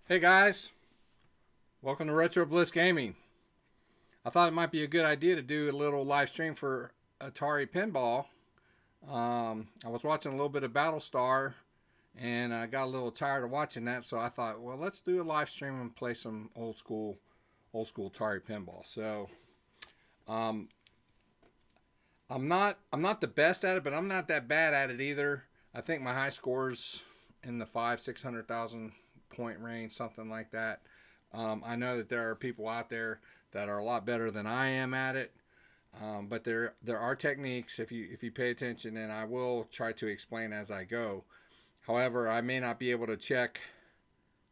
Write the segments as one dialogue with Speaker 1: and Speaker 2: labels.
Speaker 1: Hey guys, welcome to Retro Bliss Gaming. I thought it might be a good idea to do a little live stream for Atari Pinball. I was watching a little bit of Battlestar and I got a little tired of watching that, so I thought, well, let's do a live stream and play some old school Atari Pinball. So, um, I'm not the best at it, but I'm not that bad at it either. I think my high scores in the 600,000 point range, something like that. I know that there are people out there that are a lot better than I am at it, but there are techniques if you pay attention, and I will try to explain as I go. However, I may not be able to check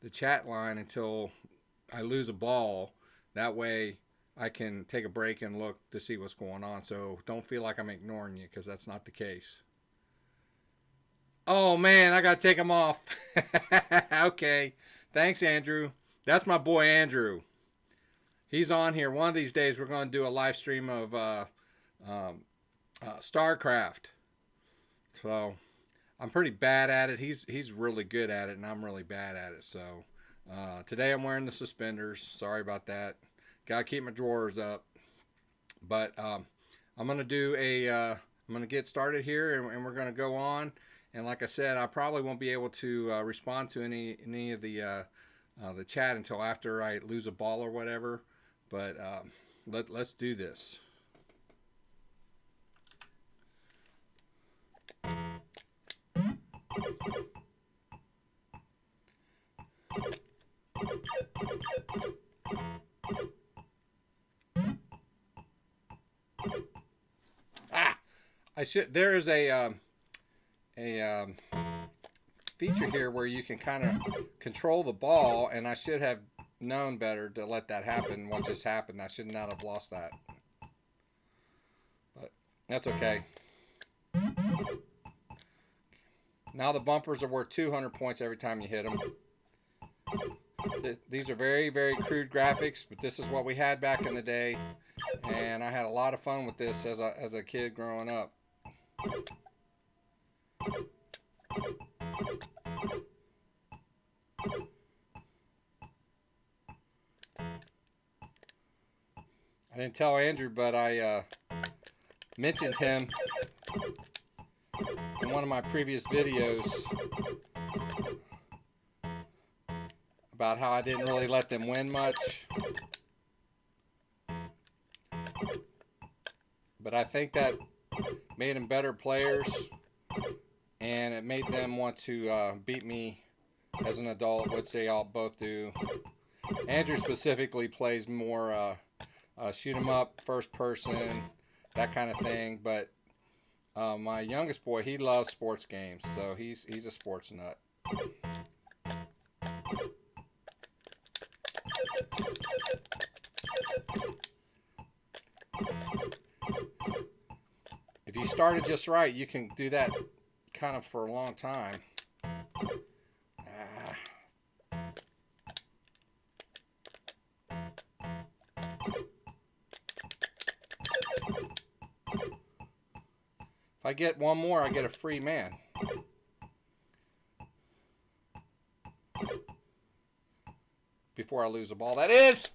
Speaker 1: the chat line until I lose a ball. That way, I can take a break and look to see what's going on. So don't feel like I'm ignoring you, because that's not the case. Oh man, I gotta take him off. Okay, thanks, Andrew. That's my boy Andrew. He's on here. One of these days, we're going to do a live stream of StarCraft. So I'm pretty bad at it. He's really good at it, and I'm really bad at it. So today I'm wearing the suspenders. Sorry about that. Gotta keep my drawers up. But I'm gonna do I'm gonna get started here, and we're gonna go on. And like I said, I probably won't be able to respond to any of the chat until after I lose a ball or whatever. But let's do this. Ah, I should. There is a feature here where you can kind of control the ball, and I should have known better to let that happen. What just happened, I should not have lost that, but that's okay. Now the bumpers are worth 200 points every time you hit them. These are very, very crude graphics, but this is what we had back in the day, and I had a lot of fun with this as a kid growing up. I didn't tell Andrew, but I mentioned him in one of my previous videos about how I didn't really let them win much. But I think that made them better players, and it made them want to beat me as an adult, which they all both do. Andrew specifically plays more shoot 'em up, first person, that kind of thing. But my youngest boy, he loves sports games, so he's a sports nut. If you started just right, you can do that kind of for a long time. If I get one more, I get a free man. Before I lose a ball, that is!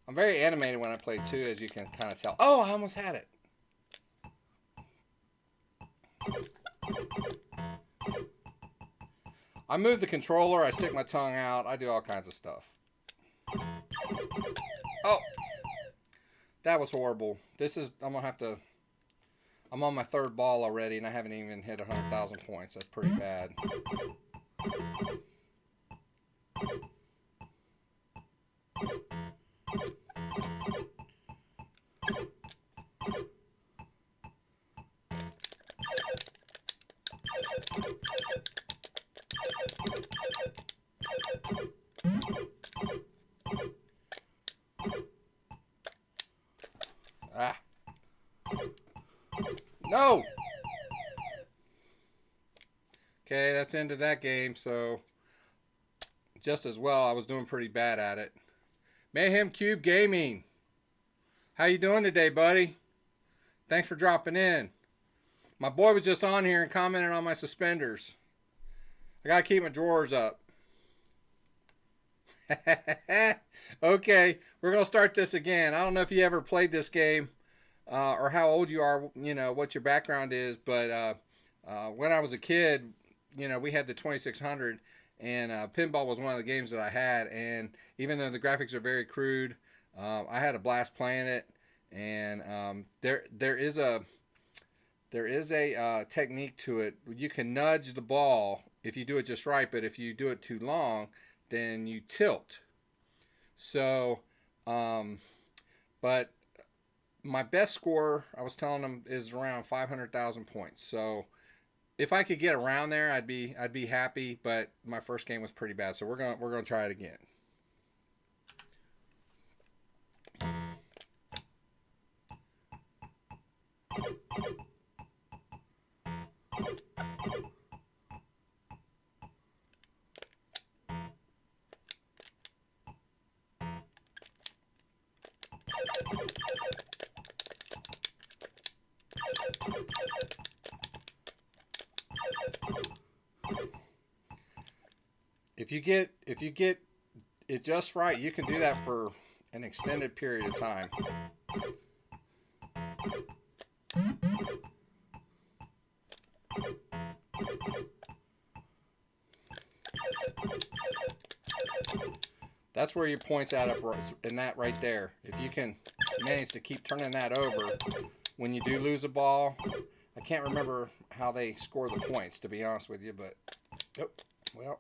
Speaker 1: I'm very animated when I play too, as you can kind of tell. Oh, I almost had it. I move the controller, I stick my tongue out, I do all kinds of stuff. Oh! That was horrible. I'm on my third ball already, and I haven't even hit 100,000 points. That's pretty bad. Ah. No! Okay, that's the end of that game, so just as well, I was doing pretty bad at it. Mayhem Cube Gaming. How you doing today, buddy? Thanks for dropping in. My boy was just on here and commented on my suspenders. I gotta keep my drawers up. Okay, we're gonna start this again. I don't know if you ever played this game, or how old you are. You know what your background is, but when I was a kid, we had the 2600, and pinball was one of the games that I had. And even though the graphics are very crude, I had a blast playing it. And there is a technique to it. You can nudge the ball if you do it just right, but if you do it too long, then you tilt. So, but my best score, I was telling them, is around 500,000 points. So if I could get around there, I'd be happy. But my first game was pretty bad, so we're gonna try it again. If you get it just right, you can do that for an extended period of time. That's where your points add up in that right there. If you can manage to keep turning that over when you do lose a ball. I can't remember how they score the points, to be honest with you, but oh, well.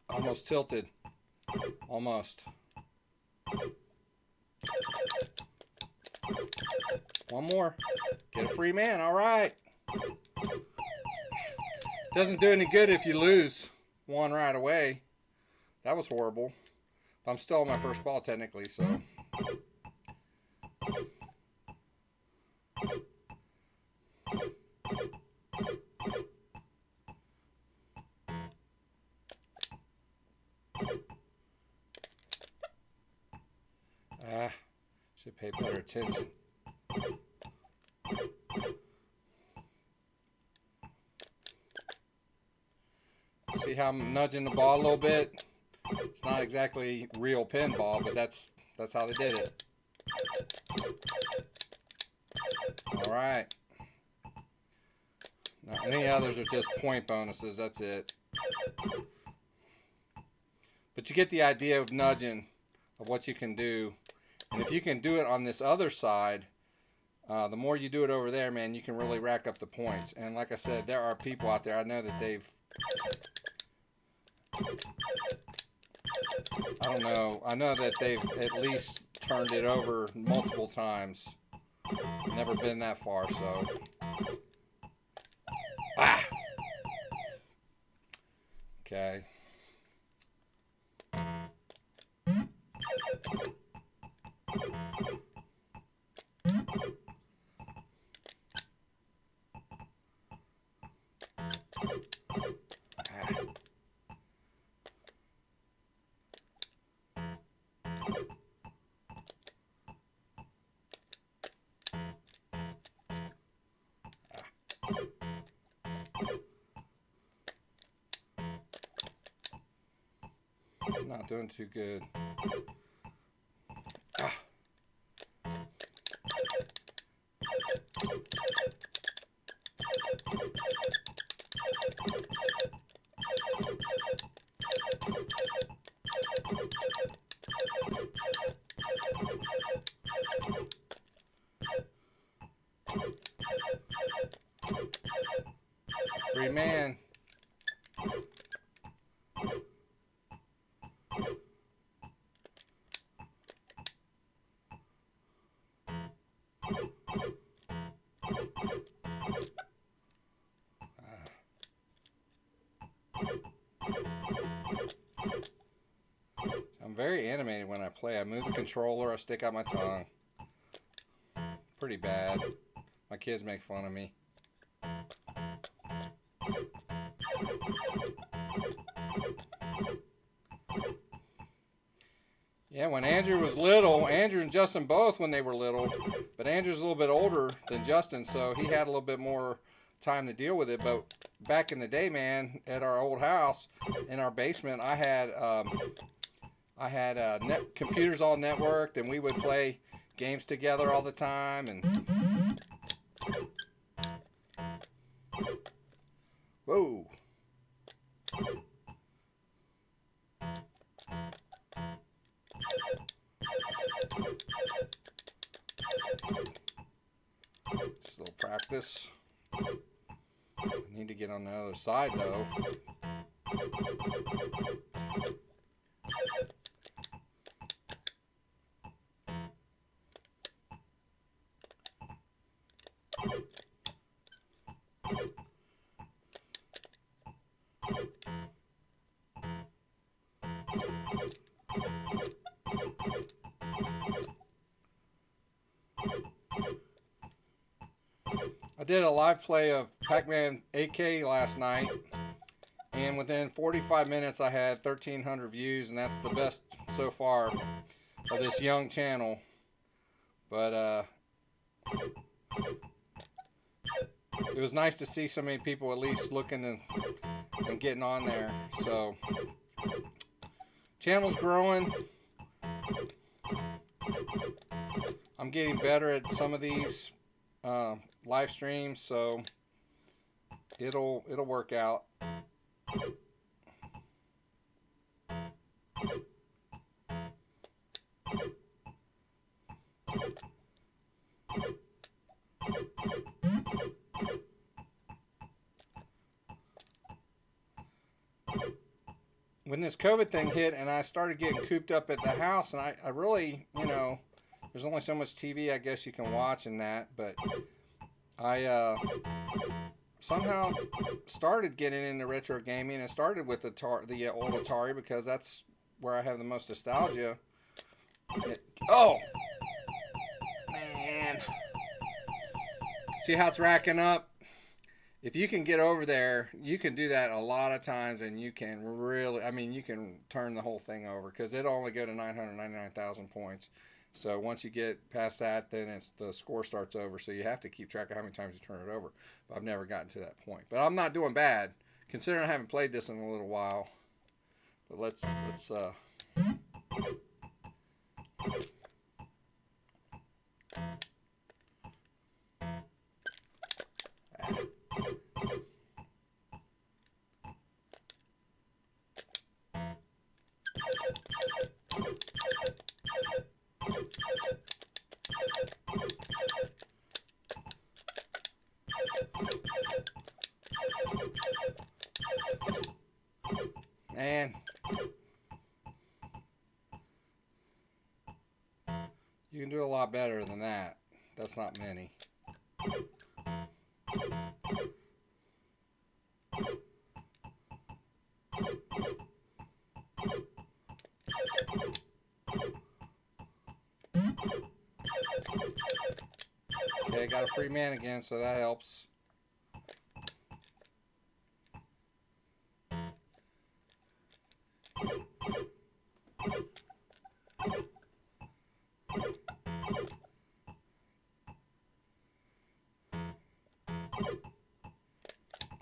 Speaker 1: Almost tilted. Almost. One more. Get a free man. All right. Doesn't do any good if you lose one right away. That was horrible. I'm still on my first ball technically, so. Should pay better attention. See how I'm nudging the ball a little bit? It's not exactly real pinball, but that's how they did it. All right. Now, any others are just point bonuses. That's it. But you get the idea of nudging, of what you can do. And if you can do it on this other side, the more you do it over there, man, you can really rack up the points. And like I said, there are people out there, I know that I know that they've at least turned it over multiple times. Never been that far, so. Ah! Okay. Not doing too good. Ah. Free man. I'm very animated when I play. I move the controller, I stick out my tongue. Pretty bad. My kids make fun of me. Yeah, when Andrew was little, Andrew and Justin both when they were little, but Andrew's a little bit older than Justin, so he had a little bit more time to deal with it. But back in the day, man, at our old house, in our basement, I had computers all networked, and we would play games together all the time. And whoa. Just a little practice. I need to get on the other side though. I did a live play of Pac-Man 8K last night, and within 45 minutes I had 1,300 views, and that's the best so far of this young channel. But it was nice to see so many people at least looking and getting on there. So channel's growing. I'm getting better at some of these live streams, so it'll work out. When this COVID thing hit and I started getting cooped up at the house, and I really, you know, there's only so much TV I guess you can watch in that, but I somehow started getting into retro gaming, and started with the old Atari because that's where I have the most nostalgia. Oh! Man. See how it's racking up? If you can get over there, you can do that a lot of times, and you can really, I mean, you can turn the whole thing over because it'll only go to 999,000 points. So once you get past that, then the score starts over. So you have to keep track of how many times you turn it over. But I've never gotten to that point. But I'm not doing bad, considering I haven't played this in a little while. But let's man, you can do a lot better than that. That's not many. Okay, I got a free man again, so that helps.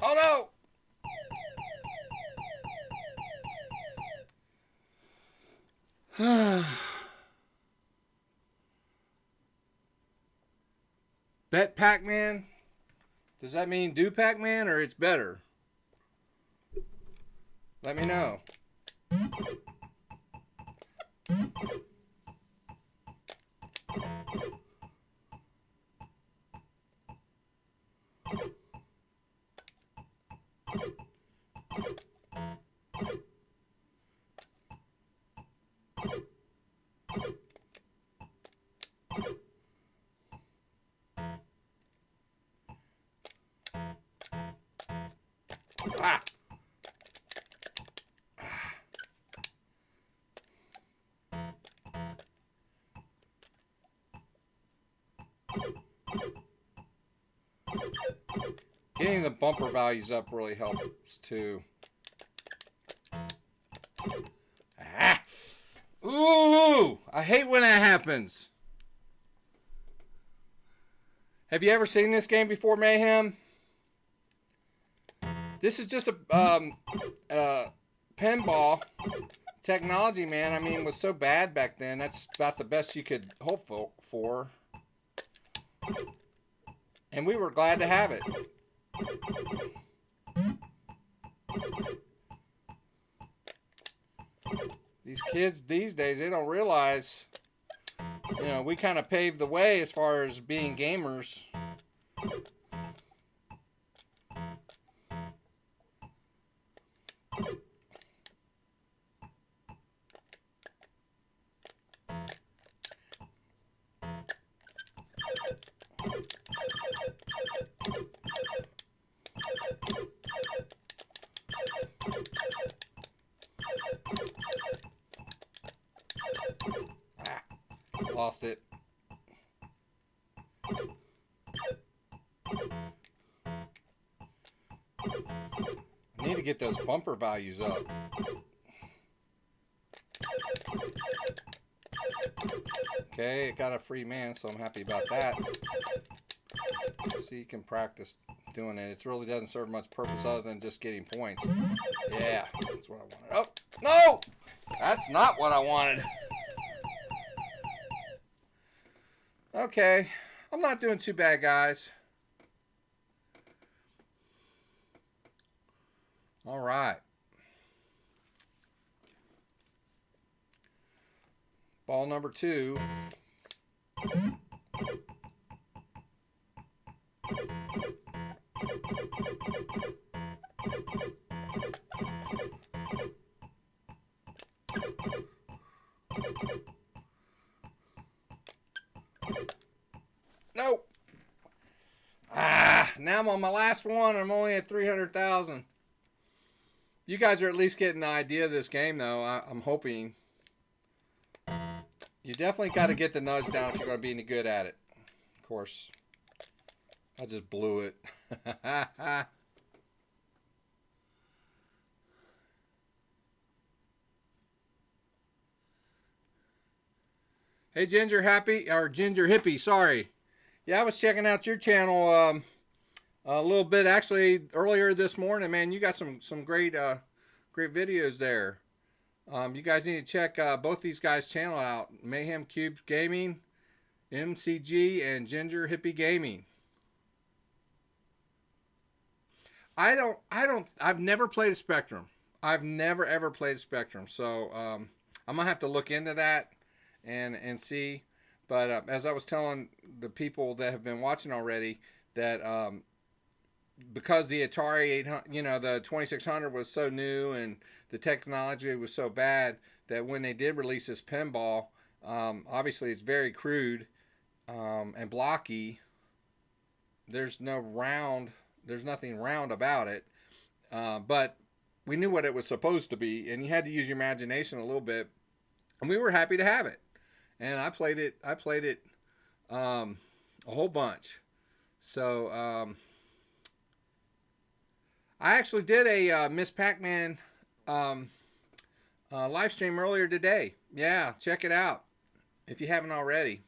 Speaker 1: Oh no! Bet Pac-Man? Does that mean do Pac-Man or it's better? Let me know. Ah! Getting the bumper values up really helps too. Ah! Ooh! I hate when that happens. Have you ever seen this game before, Mayhem? This is just a pinball technology, man. I mean, was so bad back then. That's about the best you could hope for. And we were glad to have it. These kids these days, they don't realize, you know, we kind of paved the way as far as being gamers. Lost it. I need to get those bumper values up. Okay, got a free man, so I'm happy about that. So you can practice doing it. It really doesn't serve much purpose other than just getting points. Yeah, that's what I wanted. Oh, no! That's not what I wanted. Okay, I'm not doing too bad, guys. All right. Ball number 2. Nope. Now I'm on my last one. I'm only at 300,000. You guys are at least getting an idea of this game, though. I'm hoping. You definitely got to get the nudge down if you're going to be any good at it. Of course, I just blew it. Hey, Ginger Hippie, sorry. Yeah, I was checking out your channel a little bit actually earlier this morning, man. You got some great great videos there. You guys need to check both these guys' channel out. Mayhem Cubes Gaming, MCG, and Ginger Hippie Gaming. I've never played a Spectrum. I've never ever played a Spectrum. So I'm gonna have to look into that and see. But as I was telling the people that have been watching already, that because the Atari 800, you know, the 2600 was so new and the technology was so bad, that when they did release this pinball, obviously it's very crude and blocky. There's nothing round about it, but we knew what it was supposed to be, and you had to use your imagination a little bit, and we were happy to have it. And I played it a whole bunch. So I actually did a Miss Pac-Man live stream earlier today. Yeah, check it out if you haven't already.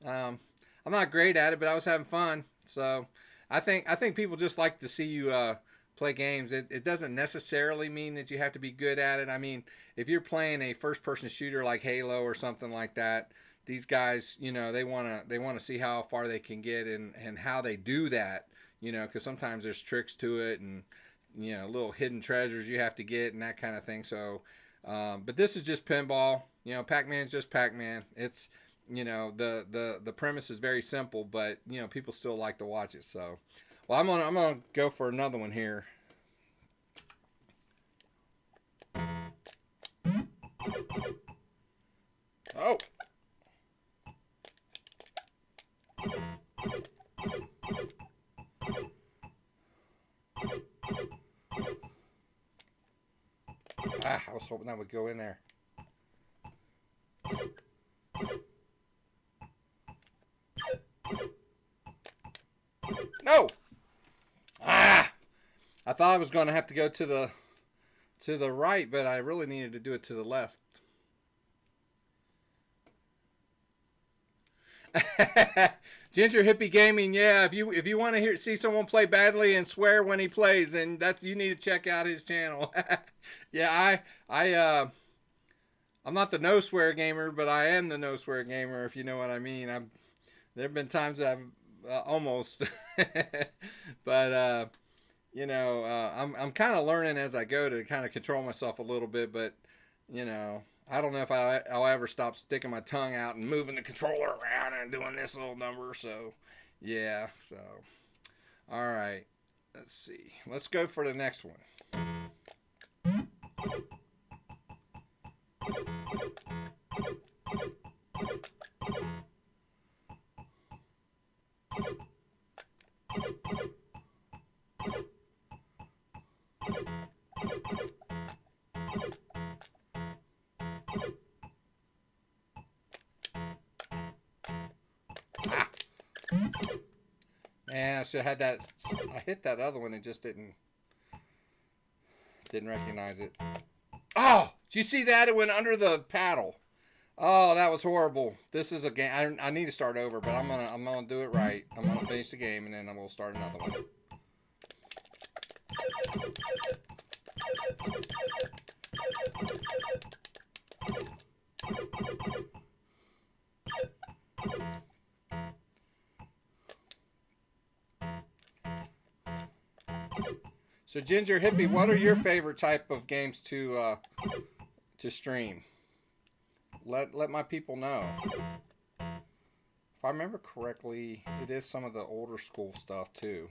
Speaker 1: I'm not great at it, but I was having fun. So I think people just like to see you play games. It doesn't necessarily mean that you have to be good at it. I mean, if you're playing a first-person shooter like Halo or something like that, these guys, you know, they wanna see how far they can get and how they do that, you know, because sometimes there's tricks to it and, you know, little hidden treasures you have to get and that kind of thing. So, but this is just pinball. You know, Pac-Man's just Pac-Man. It's, you know, the premise is very simple, but you know, people still like to watch it. So, well, I'm gonna go for another one here. Oh. I was hoping that would go in there. No. I thought I was going to have to go to the right, but I really needed to do it to the left. Ginger Hippie Gaming, yeah. If you want to see someone play badly and swear when he plays, then that you need to check out his channel. Yeah, I'm not the no swear gamer, but I am the no swear gamer, if you know what I mean. There've been times that I've almost, but I'm kind of learning as I go to kind of control myself a little bit, but I don't know if I'll ever stop sticking my tongue out and moving the controller around and doing this little number. So, yeah. So, all right. Let's see. Let's go for the next one. Man, I should have had that. I hit that other one and just didn't recognize it. Oh, did you see that? It went under the paddle. Oh, that was horrible. This is a game. I need to start over, but I'm gonna do it right. I'm gonna finish the game and then I'm gonna start another one. So Ginger Hippie, what are your favorite type of games to stream? Let my people know. If I remember correctly, it is some of the older school stuff too.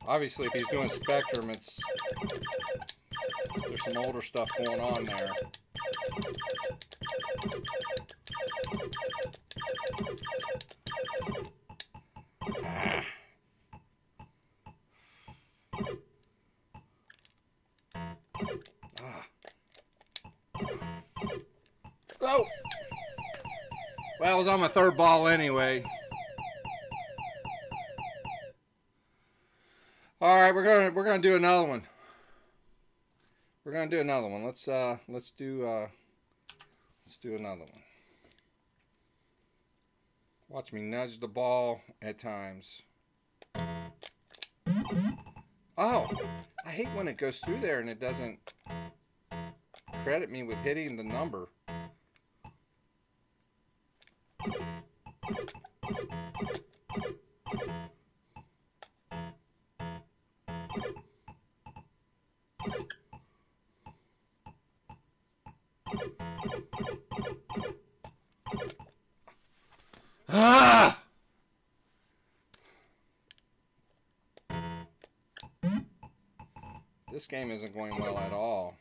Speaker 1: Obviously, if he's doing Spectrum, there's some older stuff going on there. Ah. Oh! Well, it was on my third ball anyway. All right, we're gonna do another one. We're gonna do another one. Let's do another one. Watch me nudge the ball at times. Oh, I hate when it goes through there and it doesn't credit me with hitting the number. Ah! This game isn't going well at all.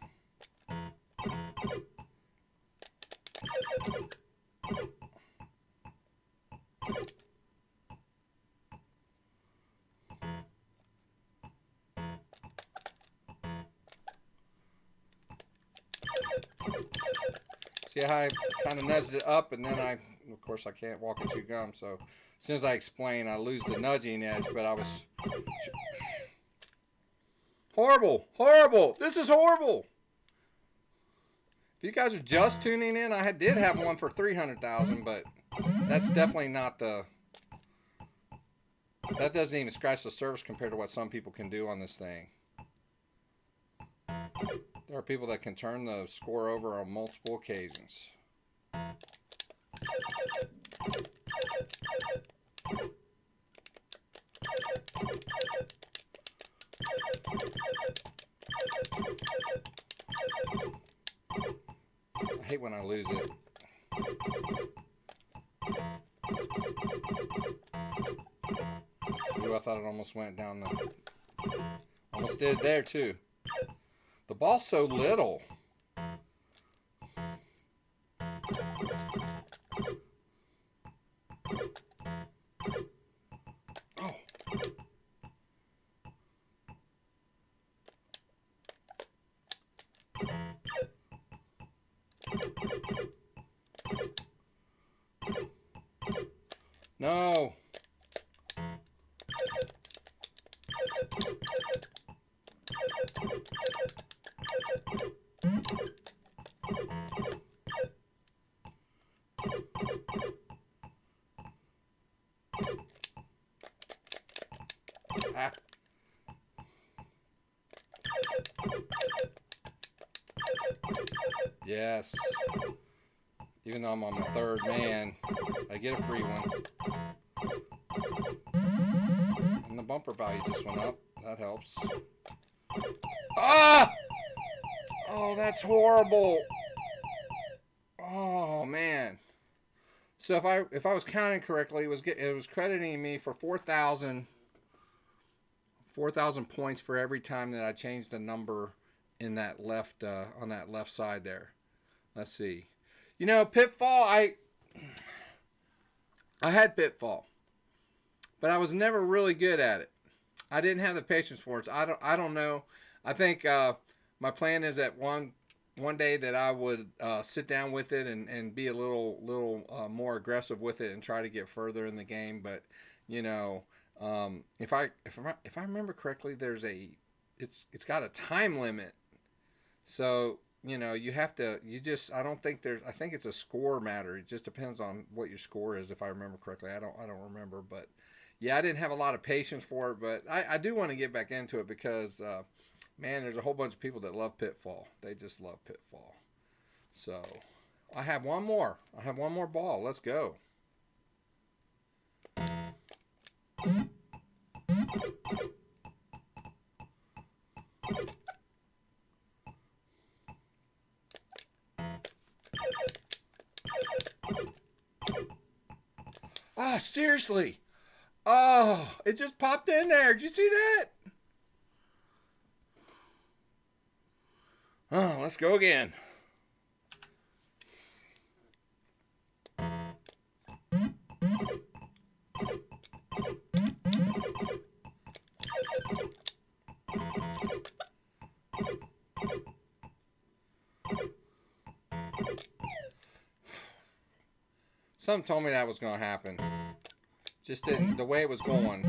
Speaker 1: See how I kind of nudged it up and then of course I can't walk and chew gum, so as soon as I explain I lose the nudging edge, but I was... Horrible! Horrible! This is horrible! If you guys are just tuning in, I did have one for 300,000, but that's definitely not the... That doesn't even scratch the surface compared to what some people can do on this thing. There are people that can turn the score over on multiple occasions. I hate when I lose it. Ooh, I thought it almost went down the... Almost did there too. The ball's so little. Oh. No. Ah. Yes. Even though I'm on my third man, I get a free one. And the bumper value just went up. That helps. Ah! Oh, that's horrible. Oh man. So if I was counting correctly, it was crediting me for 4,000 points for every time that I changed the number in that left on that left side there. Let's see. You know, Pitfall, I had Pitfall, but I was never really good at it. I didn't have the patience for it. So I don't know. I think my plan is that one day that I would sit down with it and be a little more aggressive with it and try to get further in the game. But you know, if I remember correctly, it's got a time limit. So you know I don't think I think it's a score matter. It just depends on what your score is. If I remember correctly, I don't remember, but yeah, I didn't have a lot of patience for it. But I do want to get back into it because. Man, there's a whole bunch of people that love Pitfall. They just love Pitfall. So, I have one more. I have one more ball. Let's go. Ah, seriously. Oh, it just popped in there. Did you see that? Oh, let's go again. Something told me that was going to happen. Just didn't, the way it was going.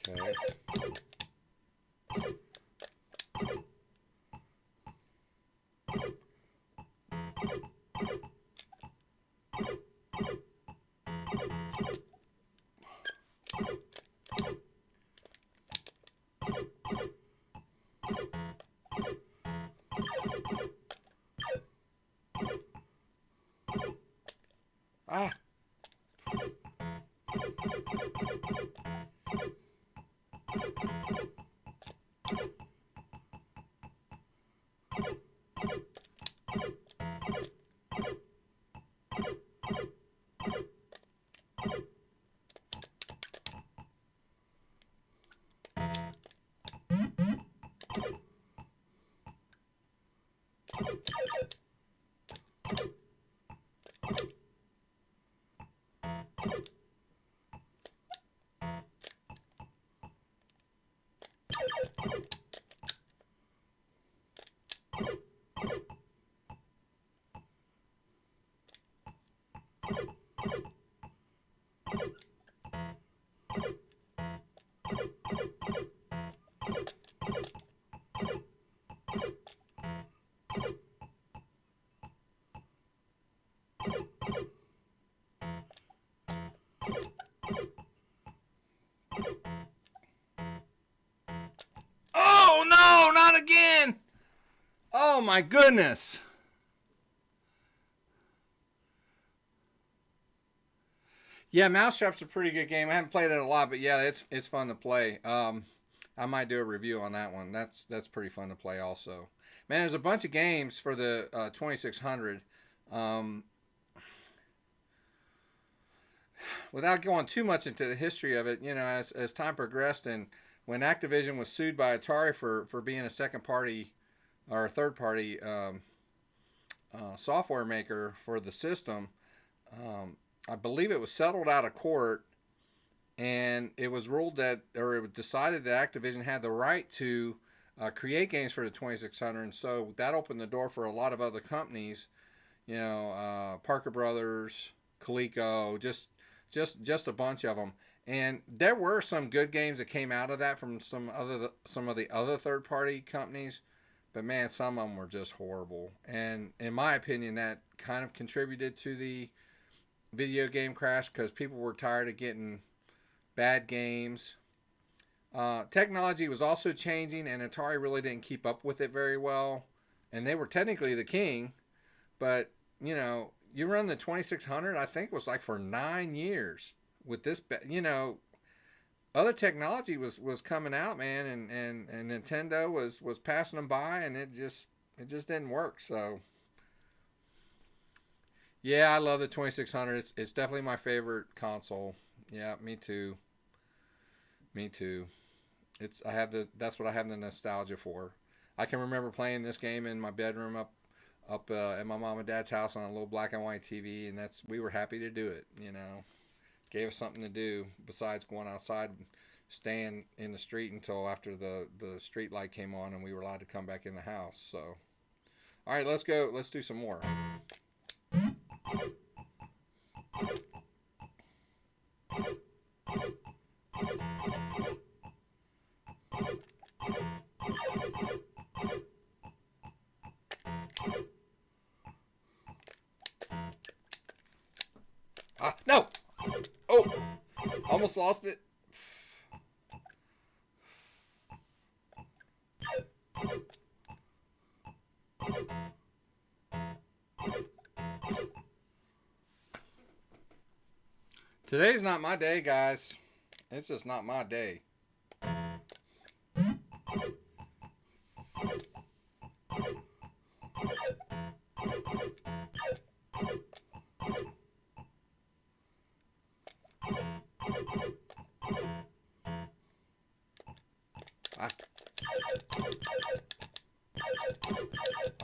Speaker 1: Okay. Ah. Oh no, not again! Oh my goodness! Yeah, Mousetrap's a pretty good game. I haven't played it a lot, but yeah, it's fun to play. I might do a review on that one. That's pretty fun to play also. Man, there's a bunch of games for the 2600. Um, Without going too much into the history of it, you know, as time progressed and when Activision was sued by Atari for being a second party or a third party software maker for the system, I believe it was settled out of court, and it was ruled that, or it was decided that Activision had the right to create games for the 2600, and so that opened the door for a lot of other companies, Parker Brothers, Coleco, just a bunch of them. And there were some good games that came out of that from some of the other third party companies, but man, some of them were just horrible. And in my opinion, that kind of contributed to the video game crash because people were tired of getting bad games. Technology was also changing, and Atari really didn't keep up with it very well. And they were technically the king, but you run the 2600, I think it was like for 9 years with this, other technology was coming out, man, and Nintendo was passing them by, and it just didn't work. So yeah, I love the 2600. It's definitely my favorite console. Yeah, me too. Me too. That's what I have the nostalgia for. I can remember playing this game in my bedroom up at my mom and dad's house on a little black and white TV, and we were happy to do it. Gave us something to do besides going outside, and staying in the street until after the street light came on and we were allowed to come back in the house. So, all right, let's go. Let's do some more. No! Oh! Almost lost it. Today's not my day, guys. It's just not my day.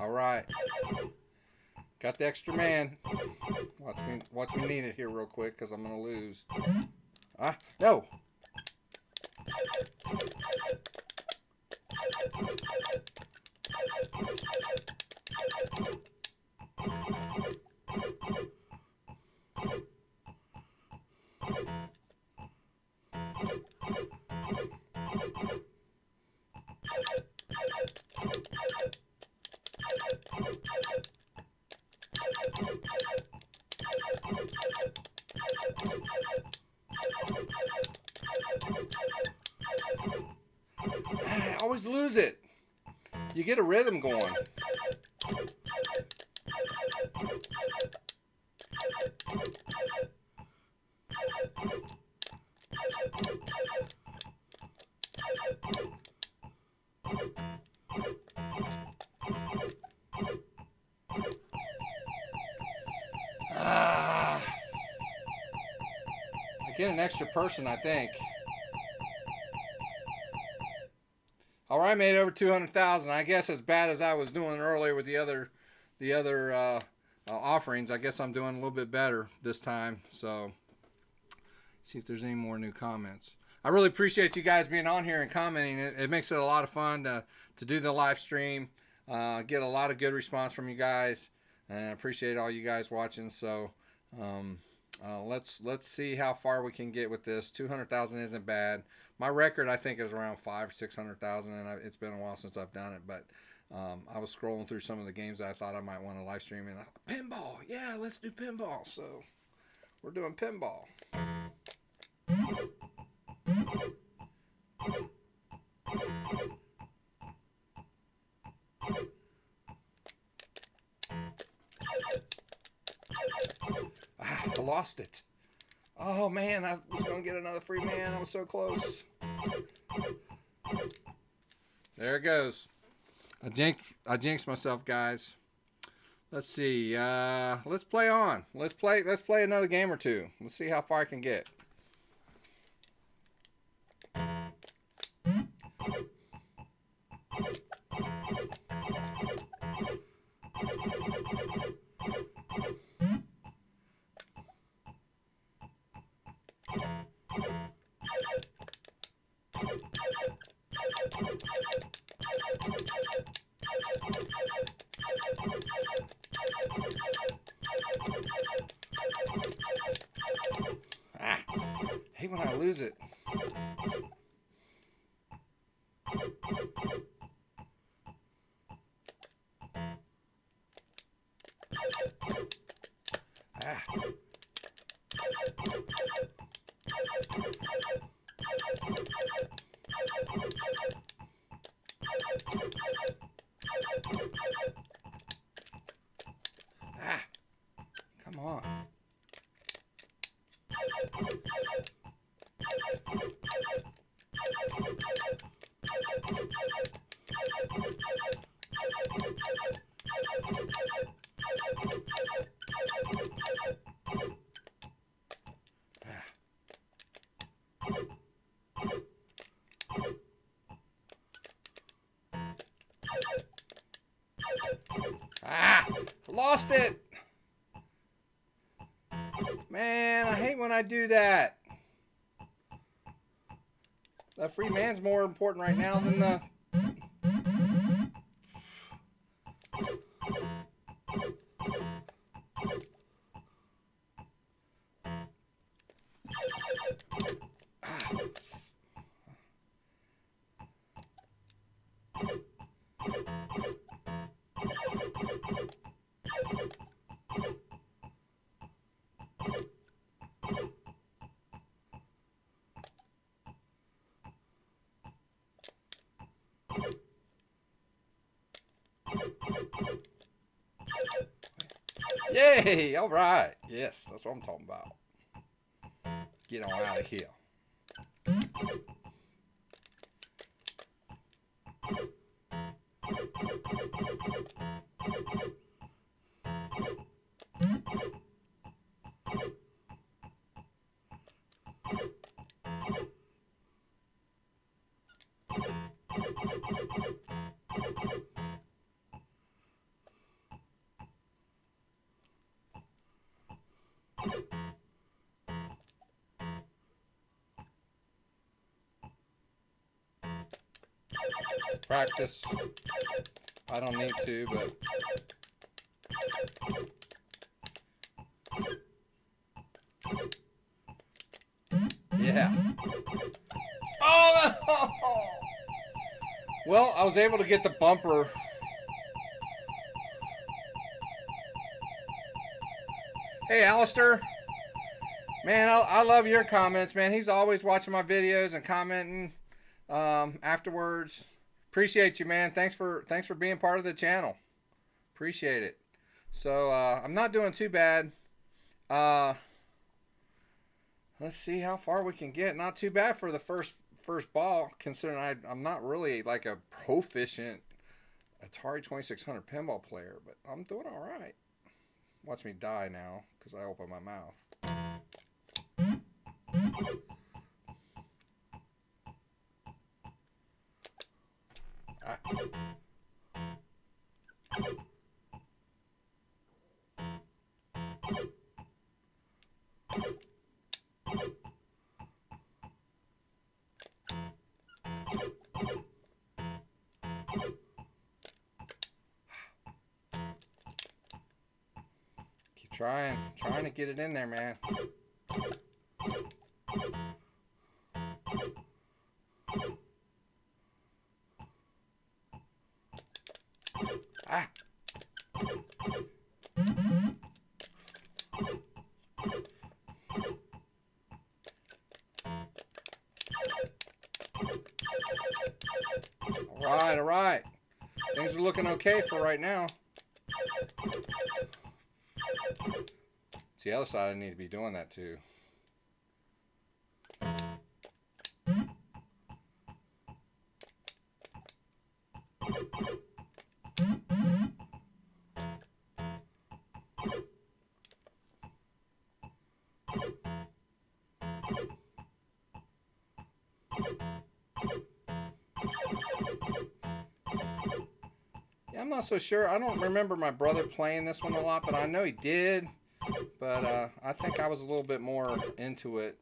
Speaker 1: All right. Got the extra man. Watch me need it here real quick because I'm going to lose. No. I always lose it. You get a rhythm going. I get an extra person, I think. All right, made over 200,000. I guess as bad as I was doing earlier with the other offerings, I guess I'm doing a little bit better this time. So, see if there's any more new comments. I really appreciate you guys being on here and commenting. It makes it a lot of fun to do the live stream. Get a lot of good response from you guys, and I appreciate all you guys watching. So, let's see how far we can get with this. 200,000 isn't bad. My record, I think, is around 500,000-600,000, and it's been a while since I've done it. But I was scrolling through some of the games that I thought I might want to live stream, and pinball, yeah, let's do pinball. So we're doing pinball. I lost it. Oh man, I was gonna get another free man. I was so close. There it goes. I jinxed myself, guys. Let's see. Let's play on. Let's play another game or two. Let's see how far I can get. Ah, hate when I lose it. Ah. Ah. Come on. Ah, lost it. Man, I hate when I do that. The free man's more important right now than the... Yay! All right. Yes, that's what I'm talking about. Get on out of here. Practice. I don't need to, but... Yeah. Oh, no! Well, I was able to get the bumper. Hey, Alistair. Man, I love your comments, man. He's always watching my videos and commenting afterwards. Appreciate you, man. Thanks for being part of the channel. Appreciate it. So I'm not doing too bad. Let's see how far we can get. Not too bad for the first ball, considering I'm not really like a proficient Atari 2600 pinball player, but I'm doing all right. Watch me die now because I open my mouth. Keep trying to get it in there, man. Ah. All right. Things are looking okay for right now. It's the other side I need to be doing that too. Yeah, I'm not so sure. I don't remember my brother playing this one a lot, but I know he did. But I think I was a little bit more into it.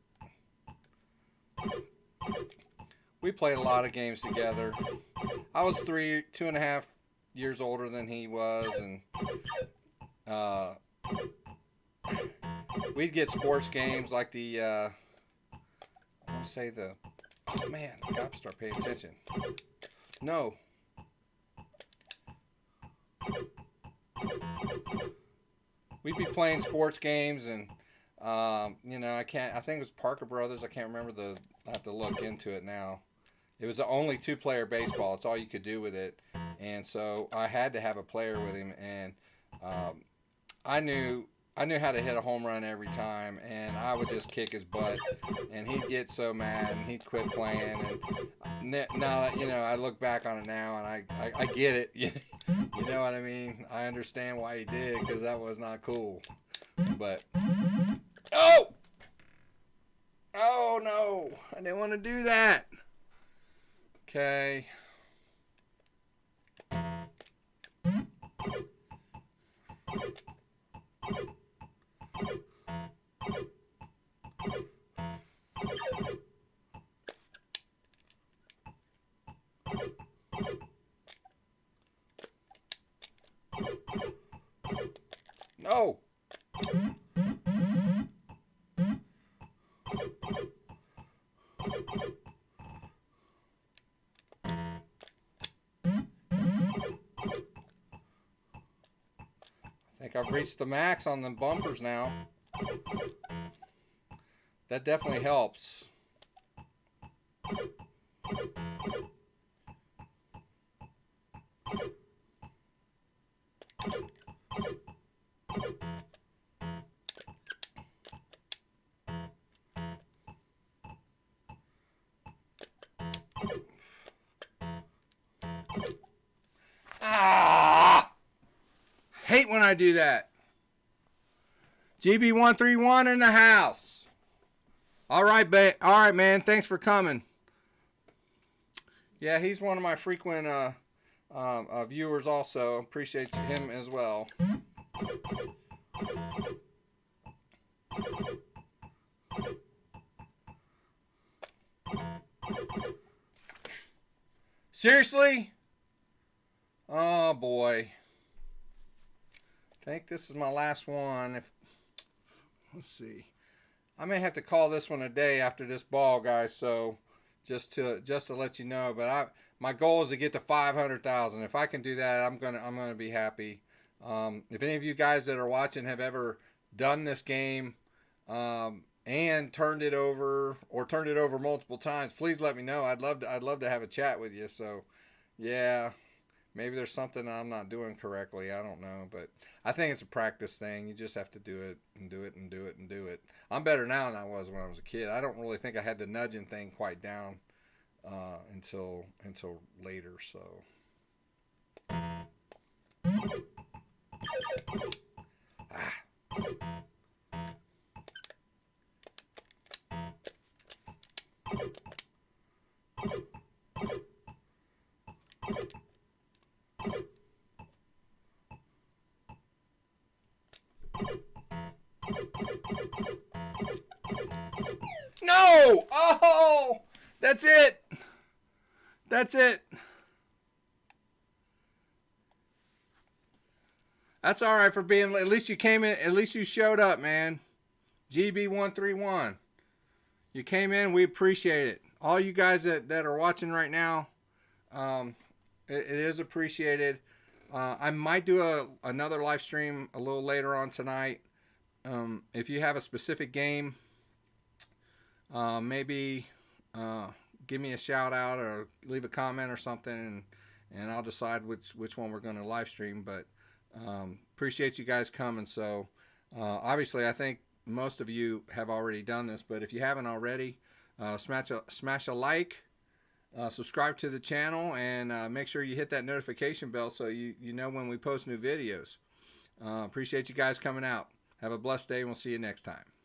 Speaker 1: we played a lot of games together. I was 2.5 years older than he was, and we'd get sports games like the I want to say the, oh man, I gotta start paying attention. No. We'd be playing sports games, and you know, I think it was Parker Brothers. I can't remember I have to look into it now. It was the only 2-player baseball. It's all you could do with it, and so I had to have a player with him, and I knew how to hit a home run every time, and I would just kick his butt, and he'd get so mad, and he'd quit playing. And now, you know, I look back on it now, and I get it. You know what I mean? I understand why he did, because that was not cool. But oh no, I didn't want to do that. Okay. No. I think I've reached the max on the bumpers now. That definitely helps. Ah! Hate when I do that. GB131 in the house. All right, man. Thanks for coming. Yeah, he's one of my frequent viewers also. Appreciate him as well. Seriously? Oh boy. I think this is my last one. Let's see. I may have to call this one a day after this ball, guys. So just to let you know. But my goal is to get to 500,000. If I can do that, I'm gonna be happy. If any of you guys that are watching have ever done this game and turned it over multiple times, please let me know. I'd love to have a chat with you. So yeah. Maybe there's something I'm not doing correctly. I don't know. But I think it's a practice thing. You just have to do it and do it and do it and do it. I'm better now than I was when I was a kid. I don't really think I had the nudging thing quite down until later. So. No! Oh! That's it. That's it. That's all right for being, at least you came in, at least you showed up, man. GB131. You came in, we appreciate it. All you guys that are watching right now, it is appreciated. I might do another live stream a little later on tonight. If you have a specific game, maybe give me a shout out or leave a comment or something, and I'll decide which one we're going to live stream. But appreciate you guys coming. So obviously I think most of you have already done this, but if you haven't already, smash a like, subscribe to the channel, and make sure you hit that notification bell so you know when we post new videos. Appreciate you guys coming out. Have a blessed day, and we'll see you next time.